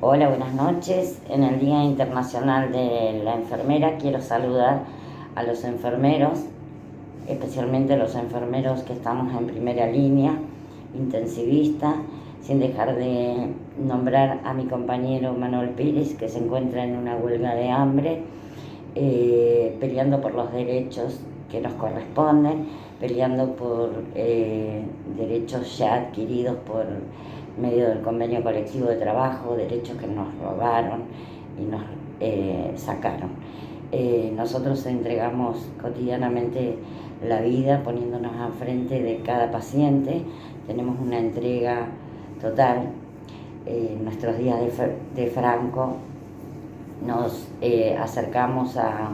Hola, buenas noches. En el Día Internacional de la Enfermera quiero saludar a los enfermeros, especialmente los enfermeros que estamos en primera línea, intensivistas, sin dejar de nombrar a mi compañero Manuel Pires, que se encuentra en una huelga de hambre, peleando por los derechos que nos corresponden, peleando por derechos ya adquiridos por medio del convenio colectivo de trabajo, derechos que nos robaron y nos sacaron. Nosotros entregamos cotidianamente la vida poniéndonos al frente de cada paciente, tenemos una entrega total. En nuestros días de Franco nos acercamos a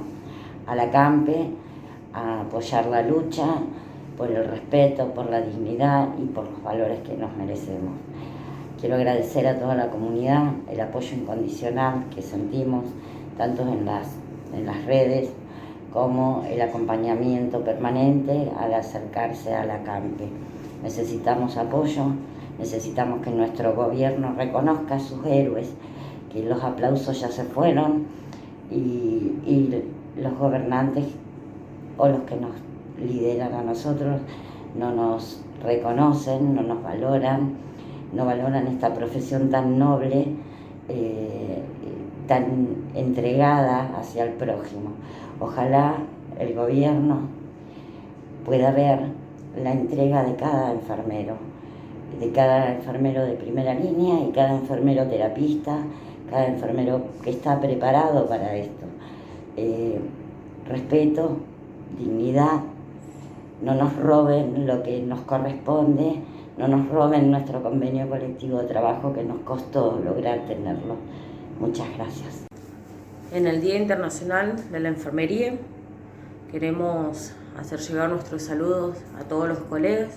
la CAMPE a apoyar la lucha por el respeto, por la dignidad y por los valores que nos merecemos. Quiero agradecer a toda la comunidad el apoyo incondicional que sentimos, tanto en las redes como el acompañamiento permanente al acercarse a la CAMPE. Necesitamos apoyo, necesitamos que nuestro gobierno reconozca a sus héroes, que los aplausos ya se fueron y los gobernantes o los que nos lideran a nosotros no nos reconocen, no nos valoran, no valoran esta profesión tan noble, tan entregada hacia el prójimo. Ojalá el gobierno pueda ver la entrega de cada enfermero de primera línea y cada enfermero terapista, cada enfermero que está preparado para esto. Respeto, dignidad, no nos roben lo que nos corresponde, no nos roben nuestro convenio colectivo de trabajo que nos costó lograr tenerlo. Muchas gracias. En el Día Internacional de la Enfermería queremos hacer llegar nuestros saludos a todos los colegas,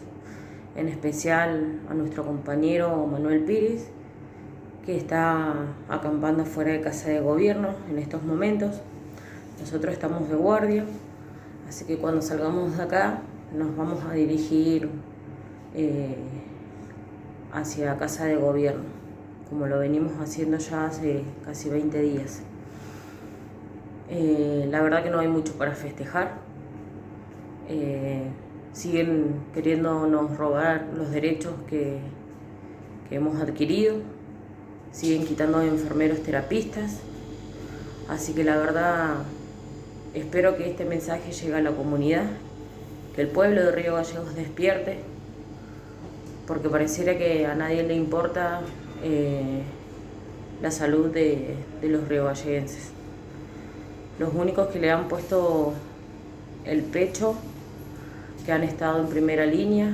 en especial a nuestro compañero Manuel Pires, que está acampando fuera de Casa de Gobierno en estos momentos. Nosotros estamos de guardia, así que cuando salgamos de acá nos vamos a dirigir hacia Casa de Gobierno, como lo venimos haciendo ya hace casi 20 días. La verdad que no hay mucho para festejar. Siguen queriéndonos robar los derechos que hemos adquirido, siguen quitando enfermeros terapistas, así que la verdad espero que este mensaje llegue a la comunidad, que el pueblo de Río Gallegos despierte, porque pareciera que a nadie le importa la salud de los riogalleguenses. Los únicos que le han puesto el pecho, que han estado en primera línea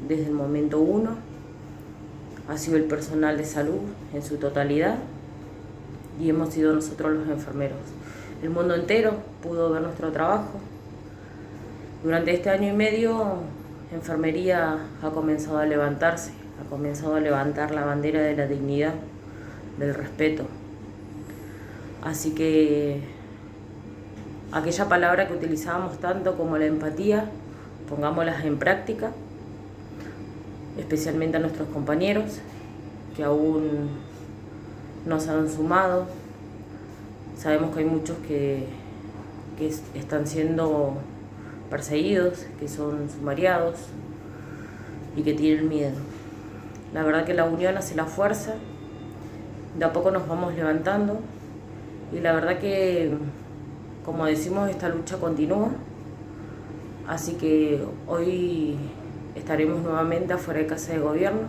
desde el momento 1, ha sido el personal de salud en su totalidad y hemos sido nosotros los enfermeros. El mundo entero pudo ver nuestro trabajo. Durante este año y medio, enfermería ha comenzado a levantarse, ha comenzado a levantar la bandera de la dignidad, del respeto. Así que aquella palabra que utilizábamos tanto como la empatía, pongámoslas en práctica, especialmente a nuestros compañeros que aún no se han sumado. Sabemos que hay muchos que están siendo perseguidos, que son sumariados y que tienen miedo. La verdad que la unión hace la fuerza, de a poco nos vamos levantando y la verdad que, como decimos, esta lucha continúa, así que hoy estaremos nuevamente afuera de Casa de Gobierno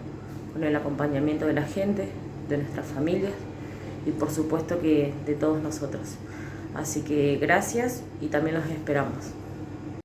con el acompañamiento de la gente, de nuestras familias y por supuesto que de todos nosotros. Así que gracias y también los esperamos.